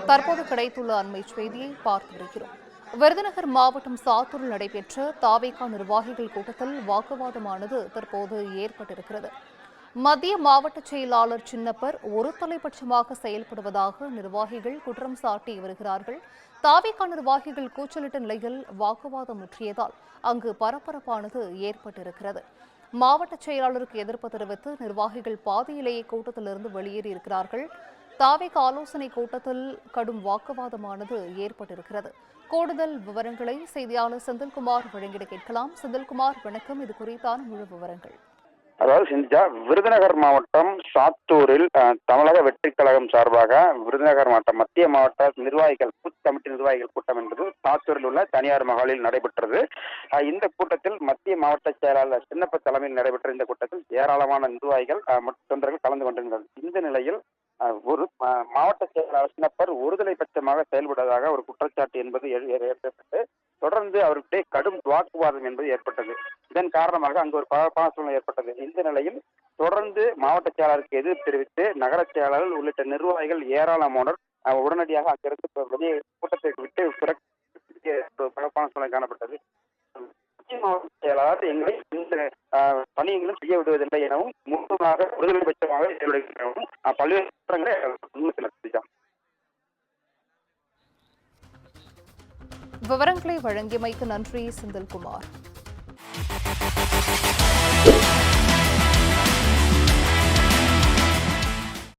தற்போது கிடைத்துள்ள அண்மை செய்தியை பார்த்து வருகிறோம். விருதுநகர் மாவட்டம் சாத்தூரில் நடைபெற்ற தாவேகா நிர்வாகிகள் கூட்டத்தில் வாக்குவாதமானது தற்போது ஏற்பட்டிருக்கிறது. மத்திய மாவட்ட செயலாளர் சின்னப்பர் ஒரு தலைபட்சமாக செயல்படுவதாக நிர்வாகிகள் குற்றம் சாட்டி வருகிறார்கள். தாவேகா நிர்வாகிகள் கூச்சலிட்ட நிலையில் வாக்குவாதம் முற்றியதால் அங்கு பரபரப்பானது ஏற்பட்டிருக்கிறது. மாவட்ட செயலாளருக்கு எதிர்ப்பு தெரிவித்து நிர்வாகிகள் பாதியிலேயே கூட்டத்திலிருந்து வெளியேறியிருக்கிறார்கள். தாவேக ஆலோசனை கூட்டத்தில் கடும் வாக்குவாதமானது ஏற்பட்டிருக்கிறது. கூடுதல் விவரங்களை செய்தியாளர் செந்தில்குமார் வழங்கிட கேட்கலாம். செந்தில்குமார், வணக்கம். இது குறித்தான முழு விவரங்கள். அதாவது செஞ்சா விருதுநகர் மாவட்டம் சாத்தூரில் தமிழக வெற்றிக் கழகம் சார்பாக விருதுநகர் மாவட்டம் மத்திய மாவட்ட நிர்வாகிகள் பூத் கமிட்டி நிர்வாகிகள் கூட்டம் என்பது சாத்தூரில் உள்ள தனியார் மகாலில் நடைபெற்றது. இந்த கூட்டத்தில் மத்திய மாவட்ட செயலாளர் சின்னப்ப தலைமையில் நடைபெற்ற இந்த கூட்டத்தில் ஏராளமான நிர்வாகிகள் மற்றும் தொண்டர்கள் கலந்து கொண்டிருந்தனர். இந்த நிலையில் ஒரு மாவட்ட செயலாளர் சின்னப்பர் ஒருதலை பட்சமாக செயல்படுவதாக ஒரு குற்றச்சாட்டு என்பது ஏற்பட்டு தொடர்ந்து அவருடைய கடும் வாக்குவாதம் என்பது ஏற்பட்டது. இதன் காரணமாக அங்கு ஒரு பரபரப்பான சூழ்நிலை ஏற்பட்டது. இந்த நிலையில் தொடர்ந்து மாவட்ட செயலாளருக்கு எதிர்ப்பு தெரிவித்து நகர செயலாளர்கள் உள்ளிட்ட நிர்வாகிகள் ஏராளமானோர் உடனடியாக அங்கிருந்து வெளியே கூட்டத்தை விட்டு பரபரப்பான சூழ்நிலை காணப்பட்டது. மாவட்ட செயலாளர் எங்களை இந்த பணியங்களும் செய்ய விடுவதில்லை எனவும் முழுமையாக ஒருதலை பட்சமாக செயல்படுகிறோம் பல்வேறு குற்றங்களை முன்னிறுத்தினார். விவரங்களை வழங்கியமைக்கு நன்றி செந்தில்குமார்.